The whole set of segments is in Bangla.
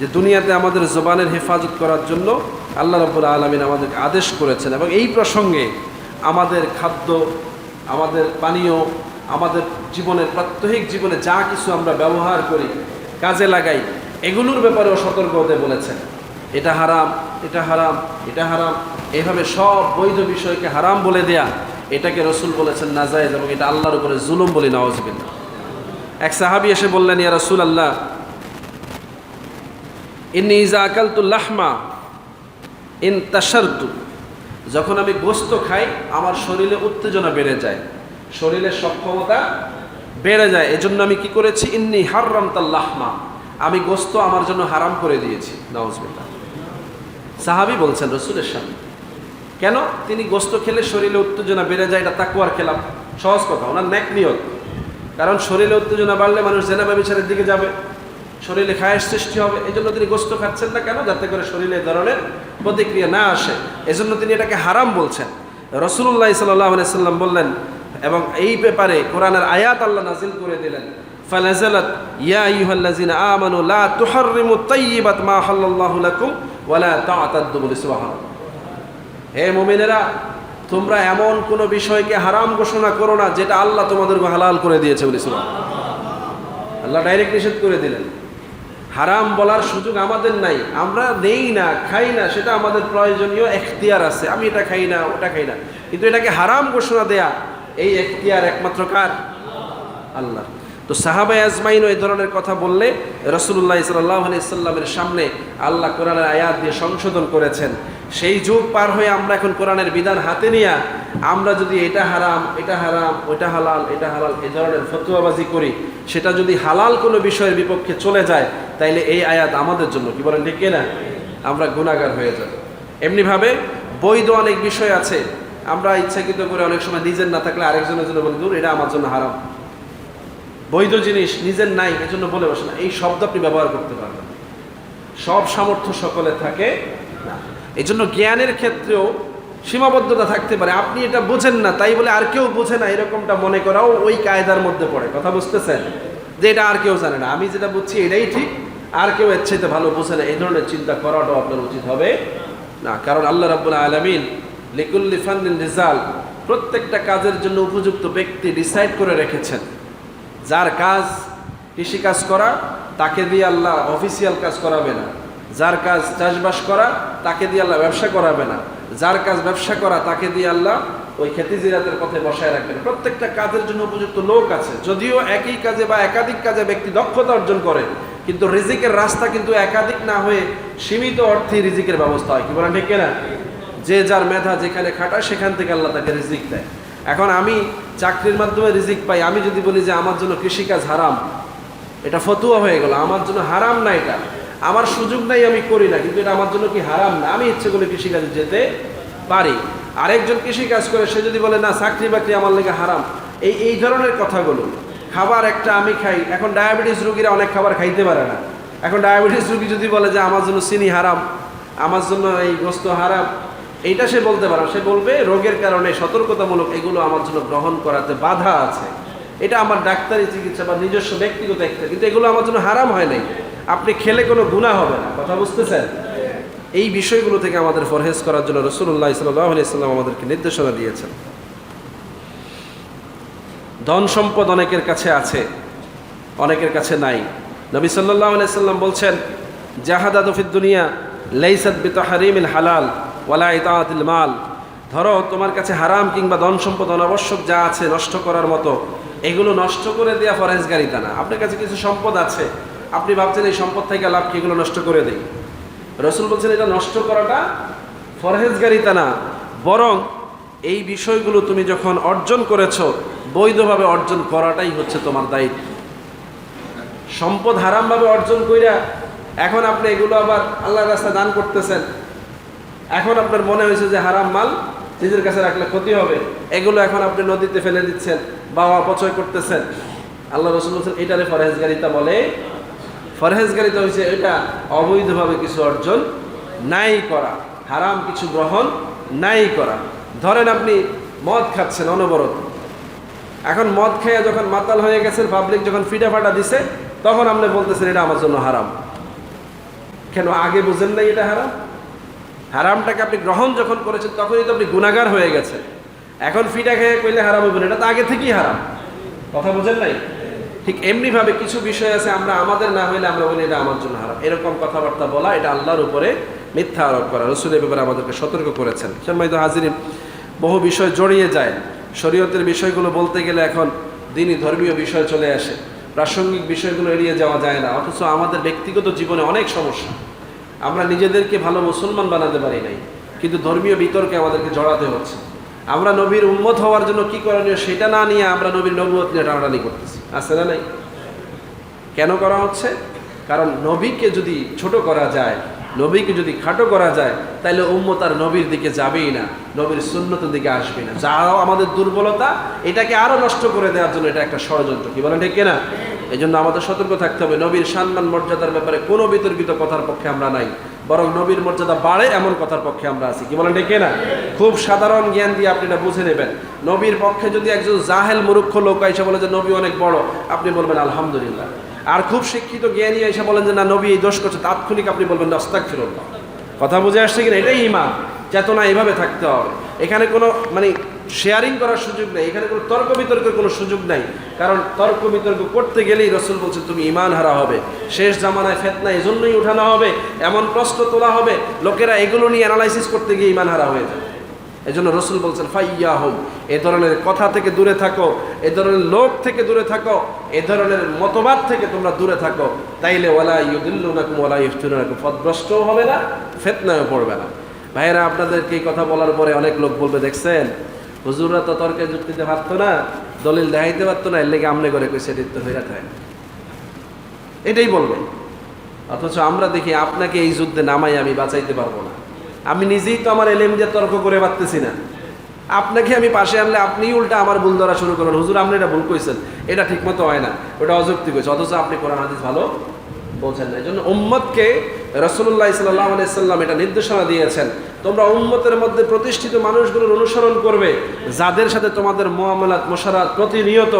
যে দুনিয়াতে আমাদের জবানের হেফাজত করার জন্য আল্লাহ রাব্বুল আলামিন আমাদেরকে আদেশ করেছেন। এবং এই প্রসঙ্গে আমাদের খাদ্য, আমাদের পানীয়, আমাদের জীবনের প্রাত্যহিক জীবনে যা কিছু আমরা ব্যবহার করি, কাজে লাগাই, এগুলোর ব্যাপারেও সতর্ক হতে বলেছেন। এটা হারাম, এটা হারাম, এটা হারাম, এভাবে সব বৈধ বিষয়কে হারাম বলে দেয়া, এটাকে রসুল বলেছেন নাজায়েজ, এবং এটা আল্লাহর উপরে জুলুম বলি, নাউযুবিল্লাহ। এক সাহাবী এসে বললেন, ইয়া রাসূলুল্লাহ, ইন্নী ইযা আকালতু লাহমা ইনতাশারতু, যখন আমি গোশত খাই আমার শরীরে উত্তেজনা বেড়ে যায়, শরীরের সক্ষমতা বেড়ে যায়, এজন্য আমি কি করেছি, ইন্নী হাররামতাল লাহমা, আমি গোশত আমার জন্য হারাম করে দিয়েছি। নাউযুবিল্লাহ। সাহাবী বলছেন রসুলের সামনে, কেন? তিনি গোশত খেলে শরীরে উত্তেজনা বেড়ে যায়, এটা তাকওয়ার খেলাফ। সহজ কথা, ওনার নেক নিয়ত। কারণ শরীরে উত্তেজনা বাড়লে মানুষ জেনা ব্যভিচারের দিকে যাবে, শরীরে খায়েশ সৃষ্টি হবে। এই জন্য তিনি গোশত খাচ্ছেন না। কেন? যাতে করে শরীরে এই ধরনের প্রতিক্রিয়া না আসে, এজন্য তিনি এটাকে হারাম বলছেন। রাসূলুল্লাহ সাল্লাল্লাহু আলাইহি সাল্লাম বললেন, এবং এই ব্যাপারে কোরআনের আয়াত আল্লাহ নাজিল করে দিলেন, ফানাজালাত ইয়া আইয়ুহাল্লাযিনা আমানু লা তুহাররিমু তাইয়্যিবাত মা হাল্লাল্লাহু লাকুম ওয়া লা তা'তাদ্দু বলে। সুবহানাল্লাহ। হে মুমিনেরা, তোমরা এমন কোনো বিষয়কে হারাম ঘোষণা করো না যেটা আল্লাহ তোমাদেরকে হালাল করে দিয়েছে বলে। সুবহানাল্লাহ। আল্লাহ ডাইরেক্ট নিষেধ করে দিলেন। হারাম বলার সুযোগ আমাদের নাই, আমরা নেই না, খাই না, সেটা আমাদের প্রয়োজনীয় এখতিয়ার আছে, আমি এটা খাই না, ওটা খাই না। কিন্তু এটাকে হারাম ঘোষণা দেয়া, এই এখতিয়ার একমাত্র কার? আল্লাহ। তো সাহাবায়ে আজমাইন এই ধরনের কথা বললে রাসূলুল্লাহ সাল্লাল্লাহু আলাইহি সাল্লামের সামনে আল্লাহ কোরআনের আয়াত দিয়ে সংশোধন করেছেন। সেই যুগ পার হয়ে আমরা এখন কোরআনের বিধান হাতে নিয়ে আমরা যদি এটা হারাম, এটা হারাম, ওটা হালাল, এটা হালাল, এই ধরনের ফতোয়াবাজি করি, সেটা যদি হালাল কোনো বিষয়ের বিপক্ষে চলে যায়, তাইলে এই আয়াত আমাদের জন্য, কি বলেন ঠিক না, আমরা গুনাহগার হয়ে যাব। এমনিভাবে বৈধ অনেক বিষয় আছে, আমরা ইচ্ছাকৃত করে অনেক সময় নিজের না থাকলে আরেকজনের জন্য বলি, দূর, এটা আমার জন্য হারাম। বৈধ জিনিস নিজের নাই, এজন্য বলে বসে না, এই শব্দ আপনি ব্যবহার করতে পারবেন। সব সামর্থ্য সকলে থাকে না। এই জন্য জ্ঞানের ক্ষেত্রেও সীমাবদ্ধতা থাকতে পারে। আপনি এটা বোঝেন না, তাই বলে আর কেউ বোঝে না এরকমটা মনে করাও ওই কায়দার মধ্যে পড়ে। কথা বুঝতেছেন? যে এটা আর কেউ জানে না, আমি যেটা বুঝছি এটাই ঠিক, আর কেউ এর চাইতে ভালো বোঝে না, এই ধরনের চিন্তা করাটাও আপনার উচিত হবে না। কারণ আল্লাহ রাব্বুল আলামিন লিকুল্লি ফান্নিন রিজাল, প্রত্যেকটা কাজের জন্য উপযুক্ত ব্যক্তি ডিসাইড করে রেখেছেন। যার কাজ কৃষিকাজ করা, তাকে দিয়ে আল্লাহ অফিসিয়াল কাজ করাবে না। যার কাজ চাষবাস করা, তাকে দিয়ে আল্লাহ ব্যবসা করাবে না। যার কাজ ব্যবসা করা, তাকে দিয়ে আল্লাহ ওই খেতি জিরাতের পথে বসায় রাখবেন। প্রত্যেকটা কাজের জন্য উপযুক্ত লোক আছে। যদিও একই কাজে বা একাধিক কাজে ব্যক্তি দক্ষতা অর্জন করে, কিন্তু রিজিকের রাস্তা কিন্তু একাধিক না হয়ে সীমিত অর্থে রিজিকের ব্যবস্থা হয়। কি বলেন ঠিক না? যে যার মেধা যেখানে খাটায় সেখান থেকে আল্লাহ তাকে রিজিক দেয়। এখন আমি চাকরির মাধ্যমে রিজিক পাই, আমি যদি বলি যে আমার জন্য কৃষিকাজ হারাম, এটা ফতুয়া হয়ে গেল। আমার জন্য হারাম না, এটা আমার সুযোগ নাই, আমি করি না, কিন্তু এটা আমার জন্য কি হারাম না? আমি ইচ্ছে করে কৃষিকাজে যেতে পারি। আরেকজন কৃষিকাজ করে, সে যদি বলে না চাকরি বাকরি আমার লেগে হারাম, এই ধরনের কথাগুলো। খাবার একটা আমি খাই, এখন ডায়াবেটিস রোগীরা অনেক খাবার খাইতে পারে না। এখন ডায়াবেটিস রোগী যদি বলে যে আমার জন্য চিনি হারাম, আমার জন্য এই গোশত হারাম, এইটা সে বলতে পারে। সে বলবে রোগের কারণে সতর্কতামূলক এগুলো আমার জন্য গ্রহণ করাতে বাধা আছে, এটা আমার ডাক্তারি চিকিৎসা বা নিজস্ব ব্যক্তিগত একটা, কিন্তু এগুলো আমার জন্য হারাম হয় নাই, আপনি খেলে কোনো গুনাহ হবে না। কথা বুঝতেছেন? এই বিষয়গুলো থেকে আমাদের পরহেজ করার জন্য রাসূলুল্লাহ সাল্লাল্লাহু আলাইহি সাল্লাম আমাদেরকে নির্দেশনা দিয়েছেন। ধন সম্পদ অনেকের কাছে আছে, অনেকের কাছে নাই। নবী সাল্লাল্লাহু আলাইহি সাল্লাম বলছেন, জাহাদাতু ফিদ দুনিয়া লাইসাত বিতাহরিমিল হালাল ওয়ালা ইতাআতিল মাল। ধরো তোমার কাছে হারাম কিংবা ধন সম্পদ অনাবশ্যক যা আছে নষ্ট করার মতো, এগুলো নষ্ট করে দেওয়া ফরহেজগারিতা না। আপনার কাছে কিছু সম্পদ আছে, আপনি ভাবছেন এই সম্পদ থেকে লাভ কি, এগুলো নষ্ট করে দেই। রাসূল বলছেন এটা নষ্ট করাটা ফরহেজগারিতা না, বরং এই বিষয়গুলো তুমি যখন অর্জন করেছো, বৈধভাবে অর্জন করাটাই হচ্ছে তোমার দায়িত্ব। সম্পদ হারামভাবে অর্জন কইরা এখন আপনি এগুলো আবার আল্লাহর রাস্তায় দান করতেছেন, এখন আপনার মনে হয়েছে যে হারাম মাল নিজের কাছে রাখলে ক্ষতি হবে, এগুলো এখন আপনি নদীতে ফেলে দিচ্ছেন বা অপচয় করতেছেন। আল্লাহ রাসূল বলছেন এটারে ফরহেজগারিতা বলে। ফরহেজগারিতা হচ্ছে এটা অবৈধভাবে কিছু অর্জন নাই করা, হারাম কিছু গ্রহণ নাই করা। ধরেন আপনি মদ খাচ্ছেন অনবরত, এখন মদ খেয়ে যখন মাতাল হয়ে গেছেন, পাবলিক যখন ফিটা ফাটা দিছে, তখন আপনি বলতেছেন এটা আমার জন্য হারাম। কেন আগে বুঝেন নাই এটা হারাম? হারামটাকে আপনি গ্রহণ যখন করেছেন তখনই তো আপনি গুনাহগার হয়ে গেছেন। এখন ফিটা খেয়ে কইলে হারাম হইব না, এটা তো আগে থেকেই হারাম। কথা বুঝেন নাই? ঠিক এমনিভাবে কিছু বিষয় আছে আমরা আমাদের না হইলে আমরা বলি এটা আমার জন্য হারাম। এরকম কথাবার্তা বলা এটা আল্লাহর উপরে মিথ্যা আরোপ করা। রাসূল এই ব্যাপারে আমাদেরকে সতর্ক করেছেন। সম্মানিত হাজিরিন, বহু বিষয় জড়িয়ে যায়। শরীয়তের বিষয়গুলো বলতে গেলে এখন দিনই ধর্মীয় বিষয় চলে আসে, প্রাসঙ্গিক বিষয়গুলো এড়িয়ে যাওয়া যায় না। অথচ আমাদের ব্যক্তিগত জীবনে অনেক সমস্যা, আমরা নিজেদেরকে ভালো মুসলমান বানাতে পারি নাই, কিন্তু ধর্মীয় বিতর্কে আমাদেরকে জড়াতে হচ্ছে। আমরা নবীর উম্মত হওয়ার জন্য কি করণীয় সেটা না নিয়ে আমরা নবীর নবুয়ত নিয়ে টানাটানি করতেছি, আছে না নাই? কেন করা হচ্ছে? কারণ নবীকে যদি ছোট করা যায়, নবীকে যদি খাটো করা যায়, তাহলে উম্মত আর নবীর দিকে যাবেই না, নবীর সুন্নতের দিকে আসবে না। যারাও আমাদের দুর্বলতা, এটাকে আরো নষ্ট করে দেওয়ার জন্য এটা একটা ষড়যন্ত্র। কি বলেন ঠিক কিনা? এই জন্য আমাদের সতর্ক থাকতে হবে। নবীর সম্মান মর্যাদার ব্যাপারে কোনো বিতর্কিত কথার পক্ষে আমরা নাই, বরং নবীর মর্যাদা বাড়ে এমন কথার পক্ষে আমরা আছি। কি বলেন ঠিক কিনা? খুব সাধারণ জ্ঞান দিয়ে আপনি এটা বুঝে নেবেন। নবীর পক্ষে যদি একজন জাহেল মূর্খ লোক এসে বলে যে নবী অনেক বড়, আপনি বলবেন আলহামদুলিল্লাহ। আর খুব শিক্ষিত জ্ঞানী এসে বলেন যে না নবী এই দোষ করছে, তাৎক্ষণিক আপনি বলবেন আস্তাগফিরুল্লাহ। কথা বুঝে আসছে কিনা? এটাই ঈমান। চেতনা এইভাবে থাকতে হবে। এখানে কোনো শেয়ারিং করার সুযোগ নেই, এখানে কোনো তর্ক বিতর্কের কোনো সুযোগ নাই। কারণ তর্ক বিতর্ক করতে গেলেই রাসূল বলছেন তুমি ঈমান হারা হবে। শেষ জামানায় ফিতনা এজন্যই উঠানো হবে, এমন প্রশ্ন তোলা হবে, লোকেরা এগুলো নিয়ে অ্যানালাইসিস করতে গিয়ে ঈমান হারা হয়ে যায়। এই জন্য রাসূল বলছেন ফাইয়াহুম, এ ধরনের কথা থেকে দূরে থাকো, এ ধরনের লোক থেকে দূরে থাকো, এ ধরনের মতবাদ থেকে তোমরা দূরে থাকো। তাইলে ওয়ালা ইউদিল্লুনাকুম ওয়ালা ইফতিনুনাকুম, পথভ্রষ্টও হবে না, ফিতনায়ও পড়বে না। ভাইয়েরা, আপনাদেরকে এই কথা বলার পরে অনেক লোক বলবে দেখছেন হুজুররা তো তর্কে যুক্তিতে পারতো না, দলিল দেখাইতে পারতো না, এর লেগে আমনে করে কইছে এটা তো হইরা থাকে, এটাই বলবে। অথচ আমরা দেখি আপনাকে এই যুদ্ধে নামাই আমি বাঁচাইতে পারবো না। আমি নিজেই তো আমার এলেম দিয়ে তর্ক করে পারতেছি না, আপনাকে আমি পাশে আনলে আপনি উল্টা আমার ভুল ধরা শুরু করেন। হুজুর আপনি এটা ভুল কইছেন, এটা ঠিক মতো হয় না, ওটা অযৌক্তিক হয়েছে, অথচ আপনি কোরআন হাদিস ভালো বলছেন না। এই জন্য উম্মতকে রাসূলুল্লাহ সাল্লাল্লাহু আলাইহি সাল্লাম এটা নির্দেশনা দিয়েছেন, তোমরা উম্মতের মধ্যে প্রতিষ্ঠিত মানুষগুলোর অনুসরণ করবে, যাদের সাথে তোমাদের মুআমালাত মুশারাত প্রতিনিয়ত,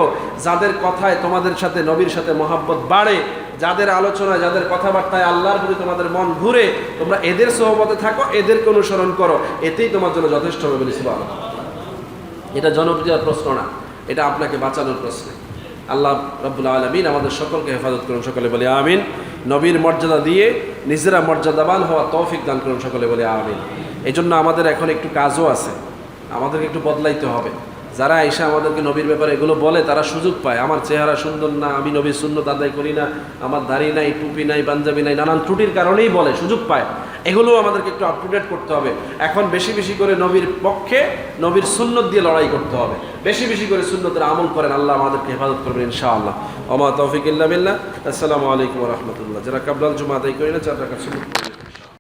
যাদের কথায় তোমাদের সাথে নবীর সাথে মহব্বত বাড়ে, যাদের আলোচনায় যাদের কথাবার্তায় আল্লাহর প্রতি তোমাদের মন ঘুরে, তোমরা এদের সোহবতে থাকো, এদেরকে অনুসরণ করো, এতেই তোমার জন্য যথেষ্ট হবে বলে সুবহানাল্লাহ। এটা জনপ্রিয় প্রশ্ন না, এটা আপনাকে বাঁচানোর প্রশ্ন। আল্লাহ রাব্বুল আলামিন আমাদের সকলকে হেফাজত করুন, সকলে বলি আমিন। নবীর মর্যাদা দিয়ে নিজেরা মর্যাদাবান হওয়া তৌফিক দান করুন, সকলে বলি আমিন। এই জন্য আমাদের এখন একটু কাজও আছে, আমাদেরকে একটু বদলাইতে হবে। যারা এসে আমাদেরকে নবীর ব্যাপারে এগুলো বলে তারা সুযোগ পায়, আমার চেহারা সুন্দর না, আমি নবীর সুন্নত আদায় করি না, আমার দাড়ি নাই, টুপি নাই, পাঞ্জাবি নাই, নানান ত্রুটির কারণেই বলে, সুযোগ পায়। এগুলো আমাদেরকে একটু আপ টু ডেট করতে হবে। এখন বেশি বেশি করে নবীর পক্ষে, নবীর সুন্নত দিয়ে লড়াই করতে হবে। বেশি বেশি করে সুন্নতের আমল করেন, আল্লাহ আমাদেরকে হেফাজত করবেন ইনশাআল্লাহ। ওমা তৌফিক ইল্লা বিল্লাহ। আসসালামু আলাইকুম ওয়া রাহমাতুল্লাহ। যারা কাবলাল জুমা আদায় করি না, 4 রাকাত সুন্নাত